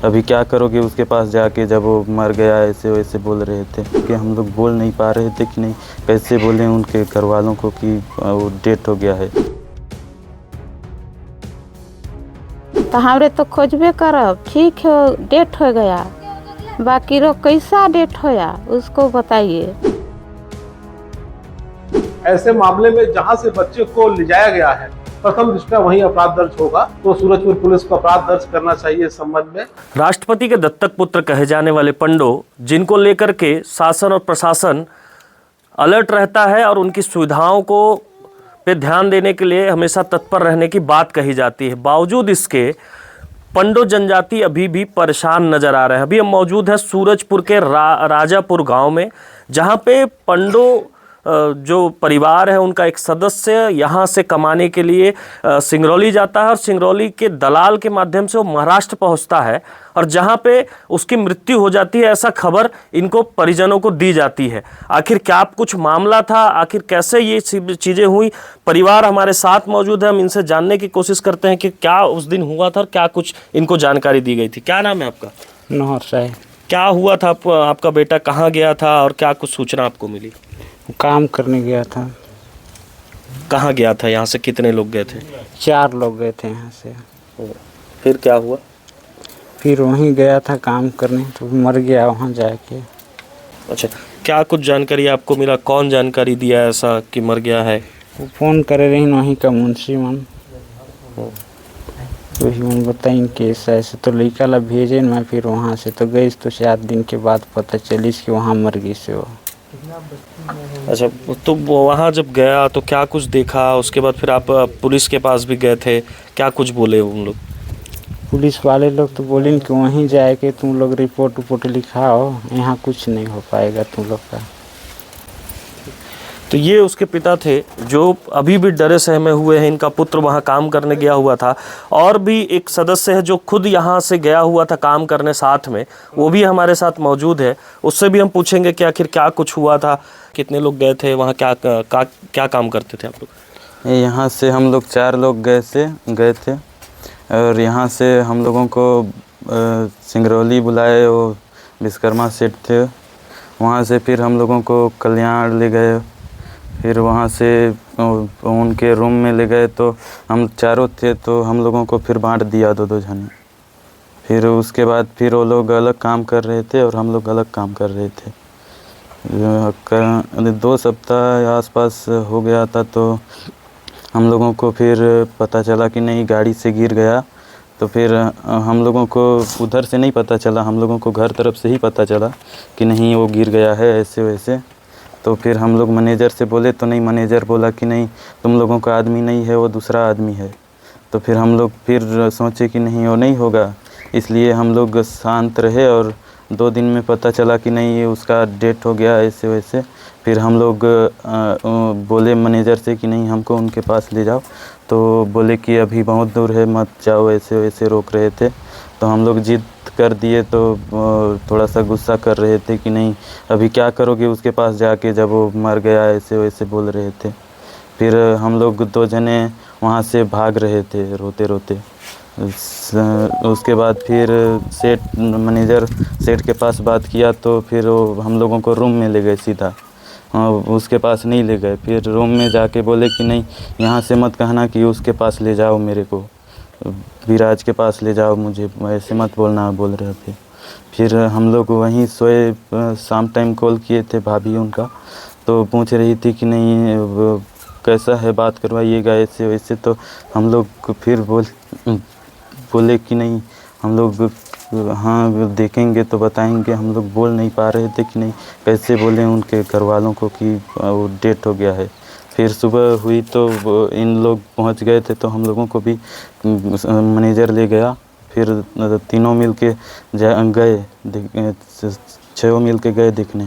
अभी क्या करोगे उसके पास जाके, जब वो मर गया ऐसे वैसे बोल रहे थे कि हम लोग बोल नहीं पा रहे थे कि नहीं कैसे बोलें उनके घर वालों को कि वो डेथ हो गया है। तो हमरे तो खोजबे करब, ठीक है डेथ हो गया, बाकी रो कैसा डेथ होया उसको बताइए। ऐसे मामले में जहां से बच्चे को ले जाया गया है प्रथम दृष्टया वहीं अपराध दर्ज होगा, तो सूरजपुर पुलिस को अपराध दर्ज करना चाहिए इस संबंध में। राष्ट्रपति के दत्तक पुत्र कहे जाने वाले पंडो, जिनको लेकर के शासन और प्रशासन अलर्ट रहता है और उनकी सुविधाओं को पे ध्यान देने के लिए हमेशा तत्पर रहने की बात कही जाती है, बावजूद इसके पंडो जनजाति अभी भी परेशान नजर आ रहे हैं। अभी हम मौजूद है सूरजपुर के राजापुर गांव में, जहां पे पंडो जो परिवार है उनका एक सदस्य यहाँ से कमाने के लिए सिंगरौली जाता है और सिंगरौली के दलाल के माध्यम से वो महाराष्ट्र पहुँचता है और जहाँ पे उसकी मृत्यु हो जाती है, ऐसा खबर इनको परिजनों को दी जाती है। आखिर क्या कुछ मामला था, आखिर कैसे ये चीज़ें हुई, परिवार हमारे साथ मौजूद है, हम इनसे जानने की कोशिश करते हैं कि क्या उस दिन हुआ था और क्या कुछ इनको जानकारी दी गई थी। क्या नाम है आपका? नौहर साहब। क्या हुआ था? आपका बेटा कहाँ गया था और क्या कुछ सूचना आपको मिली? काम करने गया था। कहाँ गया था? यहाँ से कितने लोग गए थे? 4 लोग गए थे यहाँ से। फिर क्या हुआ? फिर वहीं गया था काम करने, तो मर गया वहाँ जाके। अच्छा, क्या कुछ जानकारी आपको मिला? कौन जानकारी दिया ऐसा कि मर गया है? वो फ़ोन करे रही वहीं का मुंशी मन, वही मन बताइन कि ऐसे तो लड़का ला भेजे। मैं फिर वहाँ से तो गई, तो 4 दिन के बाद पता चली कि वहाँ मर गई से वो। अच्छा, तो वहाँ जब गया तो क्या कुछ देखा? उसके बाद फिर आप पुलिस के पास भी गए थे, क्या कुछ बोले उन लोग? पुलिस वाले लोग तो बोले कि वहीं जाके तुम लोग रिपोर्ट लिखाओ, यहाँ कुछ नहीं हो पाएगा तुम लोग का। तो ये उसके पिता थे जो अभी भी डरे सहमे हुए हैं। इनका पुत्र वहाँ काम करने गया हुआ था और भी एक सदस्य है जो खुद यहाँ से गया हुआ था काम करने साथ में, वो भी हमारे साथ मौजूद है। उससे भी हम पूछेंगे कि आखिर क्या कुछ हुआ था, कितने लोग गए थे वहाँ, क्या काम करते थे आप लोग? यहाँ से हम लोग 4 लोग गए थे और यहाँ से हम लोगों को सिंगरौली बुलाए, वो विश्वकर्मा सेठ थे। वहाँ से फिर हम लोगों को कल्याण ले गए, फिर वहाँ से उनके रूम में ले गए, तो हम 4 थे तो हम लोगों को फिर बांट दिया 2-2 जने। फिर उसके बाद फिर वो लोग अलग काम कर रहे थे और हम लोग अलग काम कर रहे थे। 2 सप्ताह आसपास हो गया था, तो हम लोगों को फिर पता चला कि नहीं गाड़ी से गिर गया। तो फिर हम लोगों को उधर से नहीं पता चला, हम लोगों को घर तरफ से ही पता चला कि नहीं वो गिर गया है ऐसे वैसे। तो फिर हम लोग मैनेजर से बोले, तो नहीं, मैनेजर बोला कि नहीं तुम लोगों का आदमी नहीं है, वो दूसरा आदमी है। तो फिर हम लोग फिर सोचे कि नहीं वो नहीं होगा, इसलिए हम लोग शांत रहे और 2 दिन में पता चला कि नहीं उसका डेथ हो गया ऐसे वैसे। फिर हम लोग बोले मैनेजर से कि नहीं हमको उनके पास ले जाओ, तो बोले कि अभी बहुत दूर है मत जाओ, ऐसे वैसे रोक रहे थे। तो हम लोग जिद कर दिए, तो थोड़ा सा गुस्सा कर रहे थे कि नहीं अभी क्या करोगे उसके पास जाके, जब वो मर गया ऐसे वैसे बोल रहे थे। फिर हम लोग 2 जने वहाँ से भाग रहे थे रोते रोते। उसके बाद फिर मैनेजर सेठ के पास बात किया, तो फिर वो हम लोगों को रूम में ले गए सीधा, उसके पास नहीं ले गए। फिर रूम में जाके बोले कि नहीं यहाँ से मत कहना कि उसके पास ले जाओ, मेरे को विराज के पास ले जाओ, मुझे ऐसे मत बोलना बोल रहे थे। फिर हम लोग वहीं सोए, शाम टाइम कॉल किए थे भाभी उनका, तो पूछ रही थी कि नहीं कैसा है, बात करवाइएगा ऐसे वैसे। तो हम लोग फिर बोले कि नहीं हम लोग हाँ देखेंगे तो बताएंगे। हम लोग बोल नहीं पा रहे थे कि नहीं कैसे बोलें उनके घर वालों को कि वो डेथ हो गया है। फिर सुबह हुई तो इन लोग पहुंच गए थे, तो हम लोगों को भी मैनेजर ले गया। फिर तीनों मिल के गए, 6 मिल के गए देखने।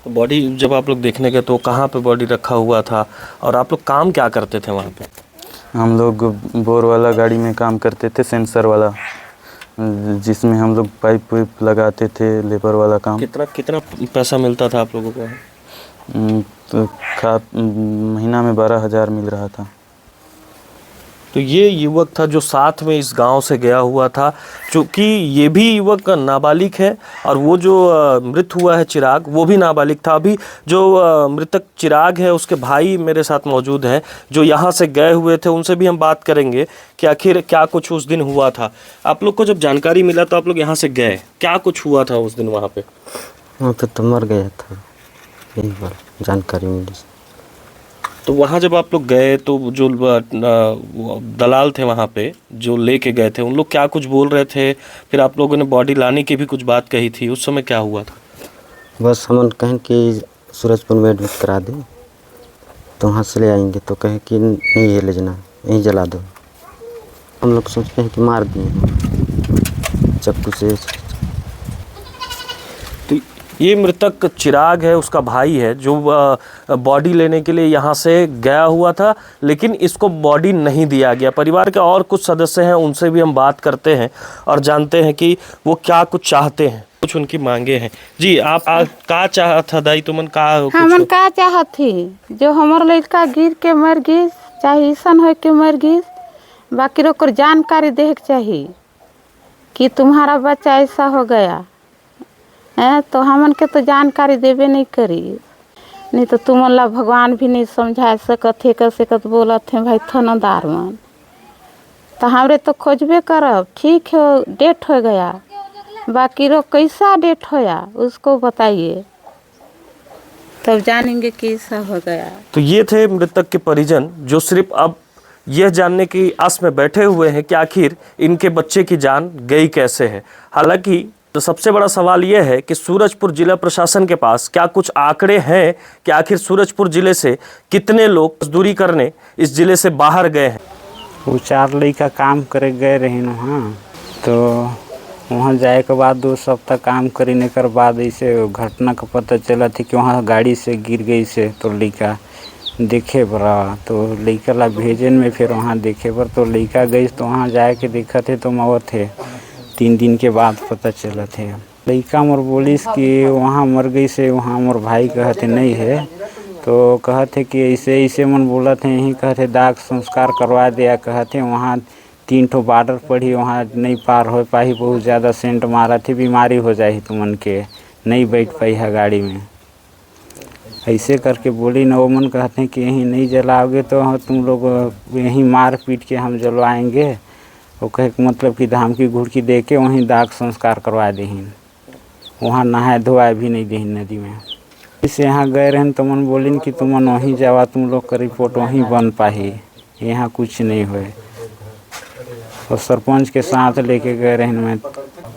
तो बॉडी जब आप लोग देखने गए तो कहाँ पे बॉडी रखा हुआ था और आप लोग काम क्या करते थे वहाँ पे? हम लोग बोर वाला गाड़ी में काम करते थे, सेंसर वाला, जिसमें हम लोग पाइप वाइप लगाते थे, लेबर वाला काम। कितना पैसा मिलता था आप लोगों को? तो महीना में 12,000 मिल रहा था। तो तो ये युवक था जो साथ में इस गांव से गया हुआ था, चूँकि ये भी युवक नाबालिग है और वो जो मृत हुआ है चिराग वो भी नाबालिग था। अभी जो मृतक चिराग है उसके भाई मेरे साथ मौजूद हैं जो यहाँ से गए हुए थे, उनसे भी हम बात करेंगे कि आखिर क्या कुछ उस दिन हुआ था। आप लोग को जब जानकारी मिला तो आप लोग यहाँ से गए, क्या कुछ हुआ था उस दिन वहाँ पे? वहाँ पे तो मर गया था, यही बार जानकारी मिली। तो वहाँ जब आप लोग गए तो जो दलाल थे वहाँ पे जो लेके गए थे, उन लोग क्या कुछ बोल रहे थे? फिर आप लोगों ने बॉडी लाने की भी कुछ बात कही थी, उस समय क्या हुआ था? बस हम कहें कि सूरजपुर में एडमिट करा दे तो वहाँ से ले आएंगे, तो कहे कि नहीं ये ले जाना, यहीं जला दो। हम लोग सोचते हैं कि मार दिए चाकू से। तो ये मृतक चिराग है, उसका भाई है जो बॉडी लेने के लिए यहाँ से गया हुआ था, लेकिन इसको बॉडी नहीं दिया गया। परिवार के और कुछ सदस्य हैं, उनसे भी हम बात करते हैं और जानते हैं कि वो क्या कुछ चाहते हैं, कुछ उनकी मांगे हैं। जी आप का चाहत था दाई तुमन का? हमन का चाहत थी जो हमार लड़का गिर के मर गई, चाहे ऐसन हो के मर गई, बाकी ओकर जानकारी दे के चाहिए कि तुम्हारा बच्चा ऐसा हो गया है, तो हमन के तो जानकारी देवे नहीं करी। नहीं तो तुमन ला भगवान भी नहीं समझा सकत है, कर सकत बोलत है भाई थानादार मन, तो हमरे तो खोजबे करब। ठीक है डेट हो गया, बाकी रो कैसा डेट होया उसको बताइए, तब जानेंगे कि ऐसा हो गया। तो ये थे मृतक के परिजन जो सिर्फ अब यह जानने की आस में बैठे हुए हैं कि आखिर इनके बच्चे की जान गई कैसे है। हालांकि तो सबसे बड़ा सवाल यह है कि सूरजपुर जिला प्रशासन के पास क्या कुछ आंकड़े हैं कि आखिर सूरजपुर जिले से कितने लोग मजदूरी करने इस जिले से बाहर गए हैं। वो 4 लड़का काम करे गए रहे वहाँ, तो वहाँ जाए के बाद 2 सप्ताह काम करने के बाद ऐसे घटना का पता चला थी कि वहाँ गाड़ी से गिर गई से, तो लड़का देखे बड़ा, तो लड़का ला भेजन में फिर वहाँ देखे पर तो लड़का गई, तो वहाँ जाए के देखा थे तो मर थे। 3 दिन के बाद पता चला थे। लड़का मोर बोलिस कि वहाँ मर गई से, वहाँ मोर भाई कहते नहीं है, तो कहते कि ऐसे ऐसे मन बोला थे, यहीं कहते दाग संस्कार करवा दिया, कहते वहाँ 3 ठो बॉर्डर पड़ी, वहाँ नहीं पार हो पाई, बहुत ज़्यादा सेंट मारा थी, बीमारी हो जाए तुमन के, नहीं बैठ पाई है गाड़ी में। ऐसे करके बोली न, वो मन कहते हैं कि यहीं नहीं जलाओगे तो तुम लोग यहीं मार पीट के हम जलवाएंगे। वो कहे मतलब कि धाम की घुड़की दे के वहीं दाग संस्कार करवा देहिन, वहाँ नहाए धोआए भी नहीं देहिन नदी में। इसे यहाँ गए रहन तो मन बोलिन कि तुमन वहीं जावा, तुम लोग का रिपोर्ट वहीं बन पाही, यहाँ कुछ नहीं हुए। और सरपंच के साथ लेके गए रहन मैं।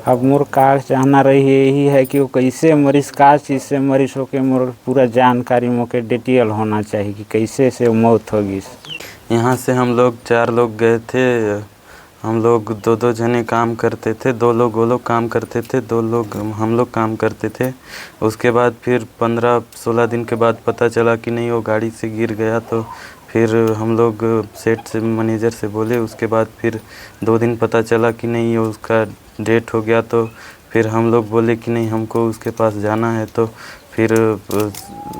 अब मोर का चाहना रही यही है कि वो कैसे मरीज, का चीज़ से मरीज होके मोर पूरा जानकारी मोके डिटेल होना चाहिए कि कैसे से मौत होगी। यहाँ से हम लोग 4 लोग गए थे, हम लोग 2-2 जने काम करते थे, 2 लोग वो लोग काम करते थे, 2 लोग हम लोग काम करते थे। उसके बाद फिर 15-16 दिन के बाद पता चला कि नहीं वो गाड़ी से गिर गया, तो फिर हम लोग सेठ से मैनेजर से बोले। उसके बाद फिर 2 दिन पता चला कि नहीं उसका डेट हो गया, तो फिर हम लोग बोले कि नहीं हमको उसके पास जाना है, तो फिर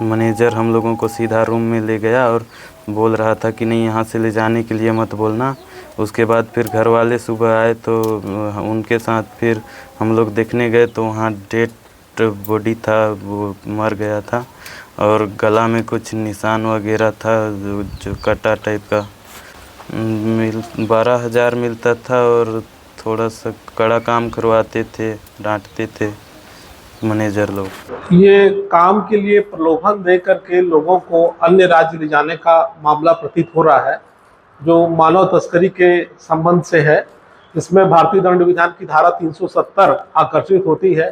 मैनेजर हम लोगों को सीधा रूम में ले गया और बोल रहा था कि नहीं यहाँ से ले जाने के लिए मत बोलना। उसके बाद फिर घर वाले सुबह आए तो उनके साथ फिर हम लोग देखने गए, तो वहाँ डेड बॉडी था, वो मर गया था और गला में कुछ निशान वगैरह था जो कटा टाइप का। 12,000 मिलता था और थोड़ा सा कड़ा काम करवाते थे, डांटते थे मैनेजर लोग। ये काम के लिए प्रलोभन दे करके लोगों को अन्य राज्य ले जाने का मामला प्रतीत हो रहा है, जो मानव तस्करी के संबंध से है। इसमें भारतीय दंड विधान की धारा 370 आकर्षित होती है।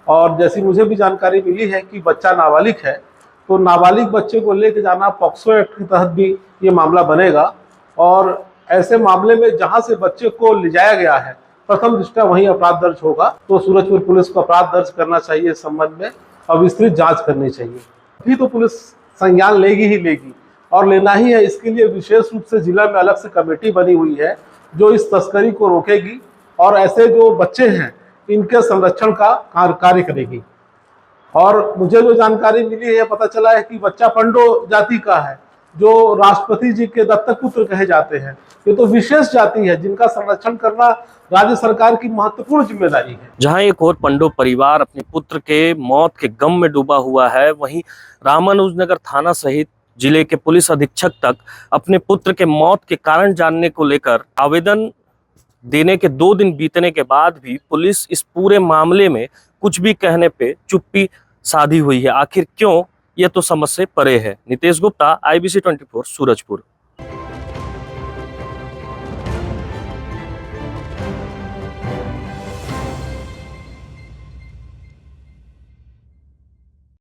और जैसी मुझे भी जानकारी मिली है कि बच्चा नाबालिग है, तो नाबालिग बच्चे को लेकर जाना पॉक्सो एक्ट के तहत भी ये मामला बनेगा। और ऐसे मामले में जहां से बच्चे को ले जाया गया है, प्रथम दृष्टया वहीं अपराध दर्ज होगा, तो सूरजपुर पुलिस को अपराध दर्ज करना चाहिए। इस संबंध में अब विस्तृत जांच करनी चाहिए, भी तो पुलिस संज्ञान लेगी ही लेगी और लेना ही है। इसके लिए विशेष रूप से जिला में अलग से कमेटी बनी हुई है जो इस तस्करी को रोकेगी और ऐसे जो बच्चे हैं इनके संरक्षण का कार्य करेगी। और मुझे जो जानकारी मिली है, पता चला है कि बच्चा पंडो जाति का है, जो राष्ट्रपति जी के दत्तक पुत्र कहे जाते हैं, ये तो विशेष जाति है जिनका संरक्षण करना राज्य सरकार की महत्वपूर्ण जिम्मेदारी है। जहां एक और पंडो परिवार अपने पुत्र के मौत के गम में डूबा हुआ है, वहीं रामानुजनगर थाना सहित जिले के पुलिस अधीक्षक तक अपने पुत्र के मौत के कारण जानने को लेकर आवेदन देने के 2 दिन बीतने के बाद भी पुलिस इस पूरे मामले में कुछ भी कहने पे चुप्पी साधी हुई है। आखिर क्यों, ये तो समझ से परे है। नितेश गुप्ता, IBC 24, सूरजपुर।